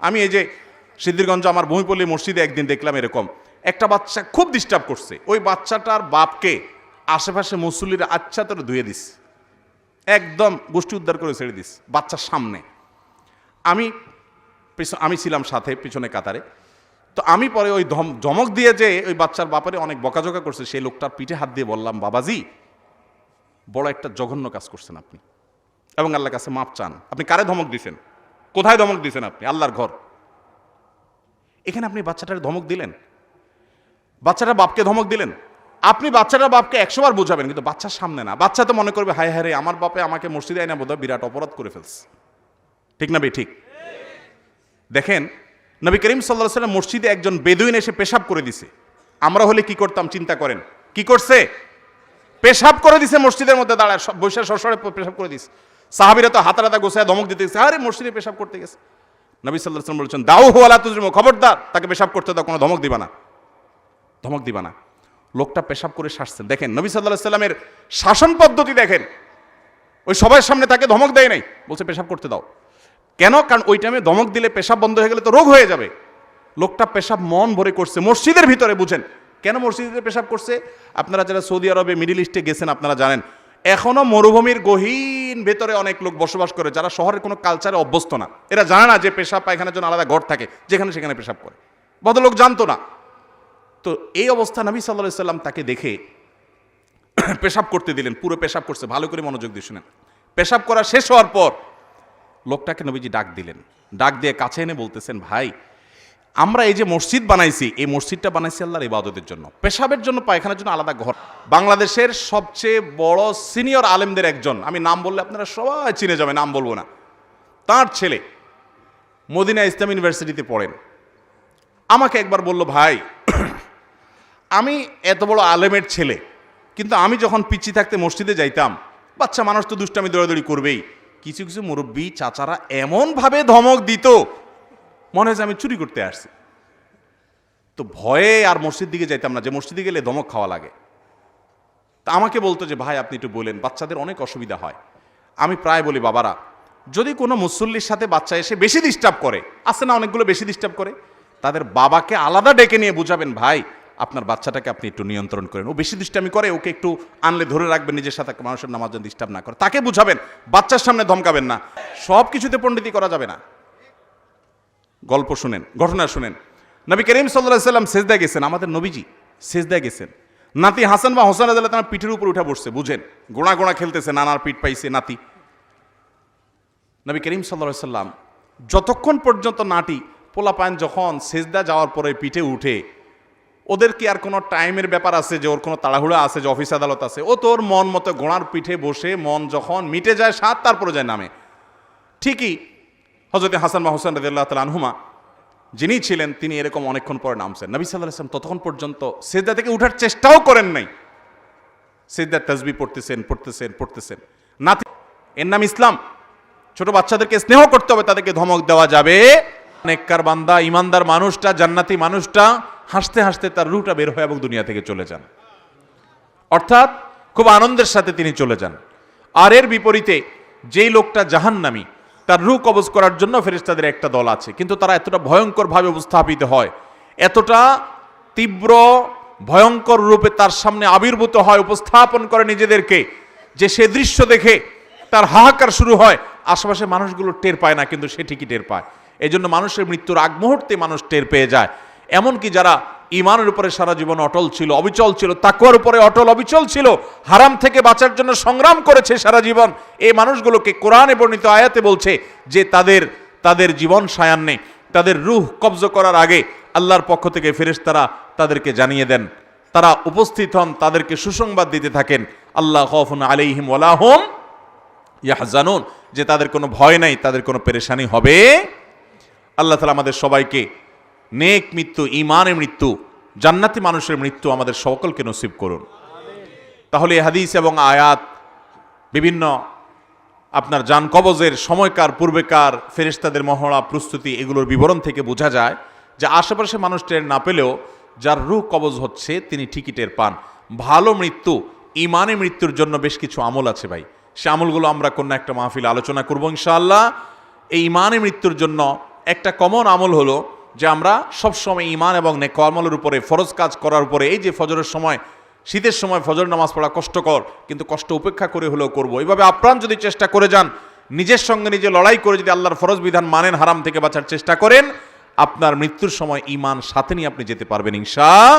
আমি এই যে সিদ্ধিরগঞ্জ আমার ভূমিপল্লী মসজিদে একদিন দেখলাম এরকম একটা বাচ্চা খুব ডিস্টার্ব করছে, ওই বাচ্চাটার বাপকে আশেপাশে মুসল্লিরা আচ্ছা তোর ধুয়ে দিস, একদম গোষ্ঠী উদ্ধার করে ছেড়ে দিস বাচ্চার সামনে। আমি ছিলাম সাথে পিছনে কাতারে, তো আমি পরে ওই ধমক দিয়ে যে ওই বাচ্চার বাপারে অনেক বকাঝকা করছে, সেই লোকটার পিঠে হাত দিয়ে বললাম, বাবাজি বড় একটা জঘন্য কাজ করছেন আপনি, এবং আল্লাহর কাছে মাপ চান। আপনি কারে ধমক দিছেন? কোথায় ধমক দিছেন আপনি? আল্লাহর ঘর। এখানে আপনি বাচ্চাটার ধমক দিলেন, বাচ্চাটার বাপকে ধমক দিলেন। আপনি বাচ্চাটার বাপকে 100 বার বোঝাবেন, কিন্তু বাচ্চার সামনে না। বাচ্চা তো মনে করবে হায় হায় রে, আমার বাপে আমাকে মসজিদে আইনা বোধহয় বিরাট অপরাধ করে ফেলছে। ঠিক না বে ঠিক? দেখেন নবী করিম সাল্লাল্লাহু আলাইহি ওয়াসাল্লাম মসজিদে একজন বেদুইন এসে পেশাব করে দিছে। আমরা হলে কি করতাম চিন্তা করেন? কি করছে? পেশাব করে দিছে মসজিদের মধ্যে দাঁড়ায়, বৈশা সরসরে পেশাব করে দিছে। সাহাবীরা তো হাতারাতা গোছায় ধমক দিতে গেছে, আরে মসজিদে পেশাব করতে গেছে। নবী সাল্লাল্লাহু আলাইহি ওয়াসাল্লাম বলেছেন, দাও ওয়ালা তুজরিমু, খবরদার তাকে পেশাব করতে দাও, কোনো ধমক দিবা না, ধমক দিবা না। লোকটা পেশাব করে শাসছেন। দেখেন নবী সাল্লাল্লাহু আলাইহি ওয়াসাল্লামের শাসন পদ্ধতি দেখেন, ওই সবার সামনে তাকে ধমক দেয় নাই, বলছে পেশাব করতে দাও। কেন? কারণ ওই টাইমে ধমক দিলে পেশাব বন্ধ হয়ে গেলে তো রোগ হয়ে যাবে। লোকটা পেশাব মন ভরে করছে মসজিদের ভিতরে। বুঝেন কেন মসজিদে পেশাব করছে? আপনারা যারা সৌদি আরবে মিডিল ইস্টে গেছেন আপনারা জানেন, এখনো মরুভূমির গহীন ভেতরে অনেক লোক বসবাস করে যারা শহরের কোনো কালচারে অভ্যস্ত না। এরা জানে না যে পেশাব পায়খানার জন্য আলাদা ঘর থাকে, যেখানে সেখানে পেশাব করে। ভদ্রলোক জানতো না। তো এই অবস্থা নবী সাল্লাল্লাহু আলাইহি ওয়াসাল্লাম তাকে দেখে পেশাব করতে দিলেন। পুরো পেশাব করছে, ভালো করে মনোযোগ দিয়ে শুনেন। পেশাব করা শেষ হওয়ার পর লোকটাকে নবীজি ডাক দিলেন, ডাক দিয়ে কাছে এনে বলতেছেন, ভাই আমরা এই যে মসজিদ বানাইছি, এই মসজিদটা বানাইছি আল্লাহর ইবাদতের জন্য, পেশাবের জন্য পায়খানার জন্য আলাদা ঘর। বাংলাদেশের সবচেয়ে বড় সিনিয়র আলেমদের একজন, আমি নাম বললে আপনারা সবাই চিনে যাবে, নাম বলবো না, তার ছেলে মদিনা ইসলাম ইউনিভার্সিটিতে পড়েন। আমাকে একবার বলল, ভাই আমি এত বড় আলেমের ছেলে, কিন্তু আমি যখন পিচ্ছি থাকতে মসজিদে যাইতাম, বাচ্চা মানুষ তো দুষ্টামি দৌড়াদৌড়ি করবেই, কিছু কিছু মুরব্বী চাচারা এমনভাবে ধমক দিত মনে হয় যে আমি চুরি করতে আসছি। তো ভয়ে আর মসজিদ দিকে যাইতাম না, যে মসজিদে গেলে ধমক খাওয়া লাগে। তা আমাকে বলতো যে ভাই আপনি একটু বলেন, বাচ্চাদের অনেক অসুবিধা হয়। আমি প্রায় বলি, বাবারা যদি কোনো মুসল্লির সাথে বাচ্চা এসে বেশি ডিস্টার্ব করে, আছে না অনেকগুলো বেশি ডিস্টার্ব করে, তাদের বাবাকে আলাদা ডেকে নিয়ে বুঝাবেন, ভাই আপনার বাচ্চাটাকে আপনি একটু নিয়ন্ত্রণ করেন, ও বেশি দুষ্টামি করে, ওকে একটু আনলে ধরে রাখবেন, নিজের সাথে মানুষের নামাজ যেন ডিস্টার্ব না করে, তাকে বুঝাবেন, বাচ্চার সামনে ধমকাবেন না। সব কিছুতে পণ্ডিতি করা যাবে না। গল্প শুনেন, ঘটনা শুনেন। নবী করিম সাল্লাল্লাহু আলাইহি ওয়াসাল্লাম সেজদায় গেছেন, আমাদের নবীজি সেজদায় গেছেন, নাতি হাসান বা হোসেন রাদিয়াল্লাহু তাআলা পিঠের উপর উঠে বসছে, বুঝেন গোড়া গোড়া খেলতেছে, নানার পিঠ পাইছে নাতি। নবী করিম সাল্লাল্লাহু আলাইহি ওয়াসাল্লাম যতক্ষণ পর্যন্ত নাটি পোলাপান যখন সেজদা যাওয়ার পরে পিঠে উঠে, ওদের কি আর কোনো টাইমের ব্যাপার আছে যে ওর কোনো তাড়াহুড়া আছে যে অফিস আদালত আছে? ও তোর মন মতো গোড়ার পিঠে বসে মন যখন মিটে যায় সাত, তারপরে যায় নামে। ঠিকই হযরত হাসান বা হোসেন রাদিয়াল্লাহু তাআলা আনহুমা যিনি ছিলেন, তিনি এরকম অনেকক্ষণ পরে নামছেন। নবী সাল্লাল্লাহু আলাইহি ওয়াসাল্লাম ততক্ষণ পর্যন্ত সেজদা থেকে উঠার চেষ্টাও করেন নাই, সেজদার তাসবিহ পড়তেছেন। নাতি, এর নাম ইসলাম। ছোট বাচ্চাদেরকে স্নেহ করতে হবে, তাদেরকে ধমক দেওয়া যাবে। নেককার বান্দা, ইমানদার মানুষটা, জান্নাতি মানুষটা হাসতে হাসতে তার রুহটা বের হয় এবং দুনিয়া থেকে চলে যান, অর্থাৎ খুব আনন্দের সাথে তিনি চলে যান। আর এর বিপরীতে যেই লোকটা জাহান্নামী, তার রূহ কবজ করার জন্য ফেরেশতাদের একটা দল আছে, কিন্তু তারা এতটা ভয়ঙ্করভাবে উপস্থাপিত হয়, এতটা তীব্র ভয়ঙ্কর রূপে তার সামনে আবির্ভূত হয়, উপস্থাপন করে নিজেদেরকে, যে সে দৃশ্য দেখে তার হাহাকার শুরু হয়। আশেপাশে মানুষগুলো টের পায় না, কিন্তু সে ঠিকই টের পায়। এই জন্য মানুষের মৃত্যুর আগ মুহূর্তে মানুষ টের পেয়ে যায়। এমনকি যারা ইমানের উপরে সারা জীবন অটল ছিল, অবিচল ছিল, তাকওয়ার উপরে অটল অবিচল ছিল, হারাম থেকে বাঁচার জন্য সংগ্রাম করেছে সারা জীবন, এই মানুষগুলোকে কোরআনে বর্ণিত আয়াতে বলছে যে তাদের জীবন সায়ান্নে, তাদের রূহ কবজ করার আগে আল্লাহর পক্ষ থেকে ফেরেশতারা তাদেরকে জানিয়ে দেন, তারা উপস্থিত হন, তাদেরকে সুসংবাদ দিতে থাকেন, আল্লাহ খাউফুন আলাইহিম ওয়ালা হুম ইয়াহজানুন, যে তাদের কোনো ভয় নাই, তাদের কোনো পেরেশানি হবে। আল্লাহ তাআলা আমাদের সবাইকে নেক মৃত্যু, ঈমানের মৃত্যু, জান্নাতি মানুষের মৃত্যু আমাদের সকলকে নসিব করুন। তাহলে এই হাদিস এবং আয়াত, বিভিন্ন আপনার জান কবজের সময়কার পূর্বেকার ফেরেশতাদের মহড়া প্রস্তুতি, এগুলোর বিবরণ থেকে বোঝা যায় যে আশেপাশে মানুষ টের না পেলেও যার রূহ কবজ হচ্ছে তিনি ঠিকই টের পান। ভালো মৃত্যু, ঈমানের মৃত্যুর জন্য বেশ কিছু আমল আছে ভাই, সে আমলগুলো আমরা কোনো একটা মাহফিলে আলোচনা করব ইনশাআল্লাহ। এই ঈমানের মৃত্যুর জন্য একটা কমন আমল হলো যে আমরা সবসময় ঈমান এবং নেক আমলের উপরে, ফরজ কাজ করার উপরে, এই যে ফজরের সময়, শীতের সময় ফজর নামাজ পড়া কষ্টকর, কিন্তু কষ্ট উপেক্ষা করে হলেও করব, এইভাবে আপ্রাণ যদি চেষ্টা করে যান, নিজের সঙ্গে নিজে লড়াই করে যদি আল্লাহর ফরজ বিধান মানেন, হারাম থেকে বাঁচার চেষ্টা করেন, আপনার মৃত্যুর সময় ঈমান সাথে নিয়ে আপনি যেতে পারবেন ইনশাআল্লাহ।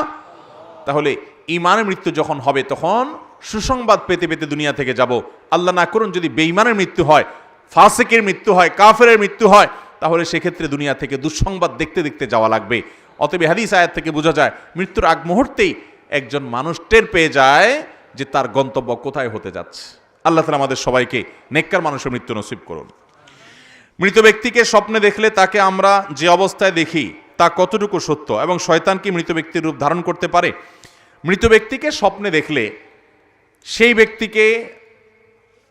তাহলে ঈমানের মৃত্যু যখন হবে তখন সুসংবাদ পেতে পেতে দুনিয়া থেকে যাব। আল্লাহ না করুন যদি বেঈমানের মৃত্যু হয়, ফাসিকের মৃত্যু হয়, কাফেরের মৃত্যু হয়, তাহলে সেক্ষেত্রে দুনিয়া থেকে দুঃসংবাদ দেখতে দেখতে যাওয়া লাগবে। অতএব হাদিস আয়াত থেকে বোঝা যায় মৃত্যুর আগ মুহূর্তেই একজন মানুষ টের পেয়ে যায় যে তার গন্তব্য কোথায় হতে যাচ্ছে। আল্লাহ তাআলা আমাদের সবাইকে নেককার মানুষের মৃত্যু নসিব করুন। মৃত ব্যক্তিকে স্বপ্নে দেখলে তাকে আমরা যে অবস্থায় দেখি তা কতটুকু সত্য, এবং শয়তান কি মৃত ব্যক্তির রূপ ধারণ করতে পারে? মৃত ব্যক্তিকে স্বপ্নে দেখলে সেই ব্যক্তিকে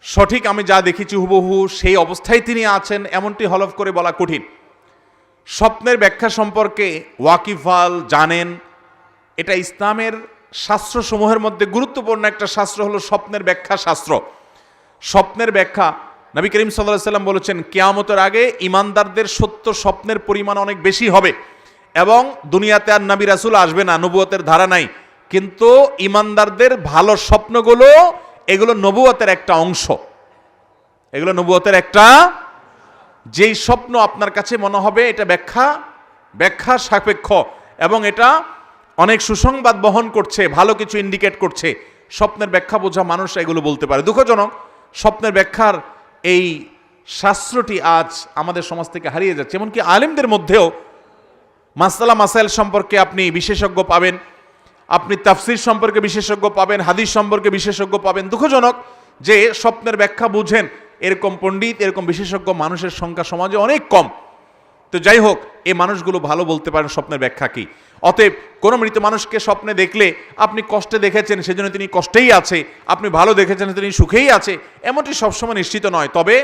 সঠিক আমি যা দেখেছি হুবহু সেই অবস্থায় তিনি আছেন এমনটি হলফ করে বলা কঠিন। স্বপ্নের ব্যাখ্যা সম্পর্কে ওয়াকিফাল জানেন, এটা ইসলামের শাস্ত্রসমূহের মধ্যে গুরুত্বপূর্ণ একটা শাস্ত্র হলো স্বপ্নের ব্যাখ্যা শাস্ত্র। স্বপ্নের ব্যাখ্যা নবী করিম সাল্লাল্লাহু আলাইহি ওয়াসাল্লাম বলেছেন কিয়ামতের আগে ইমানদারদের সত্য স্বপ্নের পরিমাণ অনেক বেশি হবে, এবং দুনিয়াতে আর নবী রাসূল আসবে না, নবুয়তের ধারা নাই, কিন্তু ইমানদারদের ভালো স্বপ্নগুলো এগুলো নবুয়তের একটা অংশ, এগুলো নবুয়তের একটা, যেই স্বপ্ন আপনার কাছে মনে হবে এটা ব্যাখ্যা সাপেক্ষ এবং এটা অনেক সুসংবাদ বহন করছে, ভালো কিছু ইন্ডিকেট করছে, স্বপ্নের ব্যাখ্যা বোঝা মানুষ এগুলো বলতে পারে। দুঃখজনক স্বপ্নের ব্যাখ্যার এই শাস্ত্রটি আজ আমাদের সমাজ থেকে হারিয়ে যাচ্ছে। এমনকি আলেমদের মধ্যেও মাসআলা মাসাইল সম্পর্কে আপনি বিশেষজ্ঞ পাবেন, আপনি তাফসির সম্পর্কে বিশেষজ্ঞ পাবেন, হাদিস সম্পর্কে বিশেষজ্ঞ পাবেন। দুঃখজনক যে স্বপ্নের ব্যাখ্যা বুঝেন এরকম পণ্ডিত, এরকম বিশেষজ্ঞ মানুষের সংখ্যা সমাজে অনেক কম। তো যাই হোক, এই মানুষগুলো ভালো বলতে পারেন স্বপ্নের ব্যাখ্যা কি। অতএব কোনো মৃত মানুষকে স্বপ্নে দেখলে আপনি কষ্টে দেখেছেন সেজন্য তিনি কষ্টেই আছে, আপনি ভালো দেখেছেন তিনি সুখেই আছে, এমনটি সবসময় নিশ্চিত নয়। তবে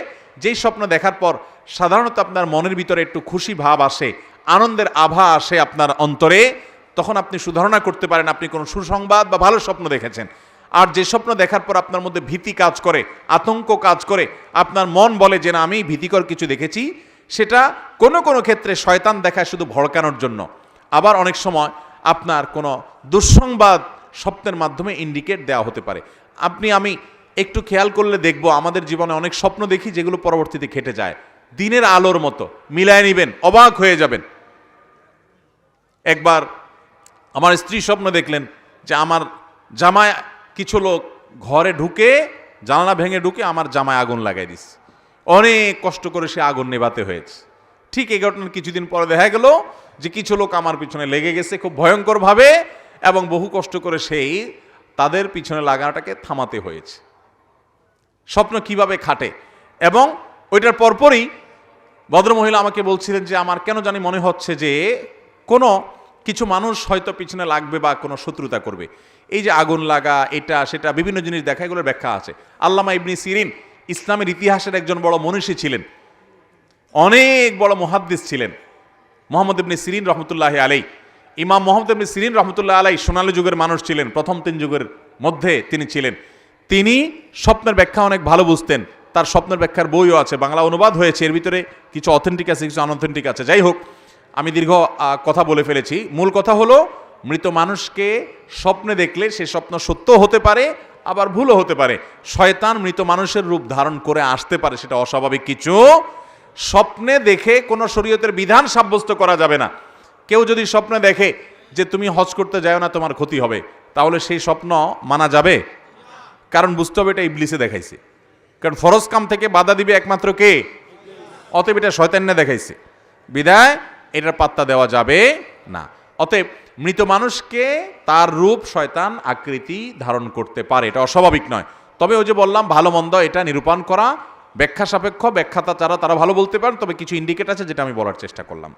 যেই স্বপ্ন দেখার পর সাধারণত আপনার মনের ভিতরে একটু খুশি ভাব আসে, আনন্দের আভা আসে আপনার অন্তরে, তখন আপনি সুধারণা করতে পারেন আপনি কোনো সুসংবাদ বা ভালো স্বপ্ন দেখেছেন। আর যে স্বপ্ন দেখার পর আপনার মধ্যে ভীতি কাজ করে, আতঙ্ক কাজ করে, আপনার মন বলে যে না আমি ভীতিকর কিছু দেখেছি, সেটা কোনো কোনো ক্ষেত্রে শয়তান দেখায় শুধু ভড়কানোর জন্য। আবার অনেক সময় আপনার কোনো দুঃসংবাদ স্বপ্নের মাধ্যমে ইন্ডিকেট দেওয়া হতে পারে। আমি একটু খেয়াল করলে দেখব আমাদের জীবনে অনেক স্বপ্ন দেখি যেগুলো পরবর্তীতে খেটে যায়, দিনের আলোর মতো মিলায় নিবেন, অবাক হয়ে যাবেন। একবার আমার স্ত্রী স্বপ্ন দেখলেন যে আমার জামায় কিছু লোক ঘরে ঢুকে জানালা ভেঙে ঢুকে আমার জামায় আগুন লাগাই দিচ্ছে, অনেক কষ্ট করে সে আগুন নেভাতে হয়েছে। ঠিক এই ঘটনার কিছুদিন পরে দেখা গেল যে কিছু লোক আমার পিছনে লেগে গেছে খুব ভয়ঙ্করভাবে, এবং বহু কষ্ট করে সেই তাদের পিছনে লাগাটাকে থামাতে হয়েছে। স্বপ্ন কিভাবে খাটে। এবং ওইটার পরপরই ভদ্রমহিলা আমাকে বলছিলেন যে আমার কেন জানি মনে হচ্ছে যে কোনো কিছু মানুষ হয়তো পিছনে লাগবে বা কোনো শত্রুতা করবে। এই যে আগুন লাগা, এটা সেটা বিভিন্ন জিনিস দেখা, এগুলোর ব্যাখ্যা আছে। আল্লামা ইবনে সিরিন ইসলামের ইতিহাসের একজন বড় মনীষী ছিলেন, অনেক বড় মুহাদ্দিস ছিলেন, মোহাম্মদ ইবনে সিরিন রহমতুল্লাহি আলাইহি। ইমাম মোহাম্মদ ইবনে সিরিন রহমতুল্লাহ আলাইহি সোনালী যুগের মানুষ ছিলেন, প্রথম 3 যুগের মধ্যে তিনি ছিলেন। তিনি স্বপ্নের ব্যাখ্যা অনেক ভালো বুঝতেন, তার স্বপ্নের ব্যাখ্যার বইও আছে, বাংলা অনুবাদ হয়েছে, এর ভিতরে কিছু অথেন্টিক আছে, কিছু আনঅথেন্টিক আছে। যাই হোক, আমি দীর্ঘ কথা বলে ফেলেছি। মূল কথা হলো মৃত মানুষকে স্বপ্নে দেখলে সে স্বপ্ন সত্য হতে পারে, আবার ভুলও হতে পারে। শয়তান মৃত মানুষের রূপ ধারণ করে আসতে পারে, সেটা অস্বাভাবিক কিছু। স্বপ্নে দেখে কোনো শরীয়তের বিধান সাব্যস্ত করা যাবে না। কেউ যদি স্বপ্নে দেখে যে তুমি হজ করতে যাও না তোমার ক্ষতি হবে, তাহলে সেই স্বপ্ন মানা যাবে? কারণ বুঝতে হবে এটা ইবলিসে দেখাইছে, কারণ ফরজ কাম থেকে বাধা দিবে একমাত্র কে? অতএব এটা শয়তানে দেখাইছে, বিদায় এটার পাত্তা দেওয়া যাবে না। অতএব মৃত মানুষকে তার রূপ শয়তান আকৃতি ধারণ করতে পারে, এটা অস্বাভাবিক নয়। তবে ওই যে বললাম ভালো মন্দ এটা নিরূপণ করা ব্যাখ্যা সাপেক্ষ, ব্যাখ্যাতা যারা তারা ভালো বলতে পারেন, তবে কিছু ইন্ডিকেট আছে যেটা আমি বলার চেষ্টা করলাম।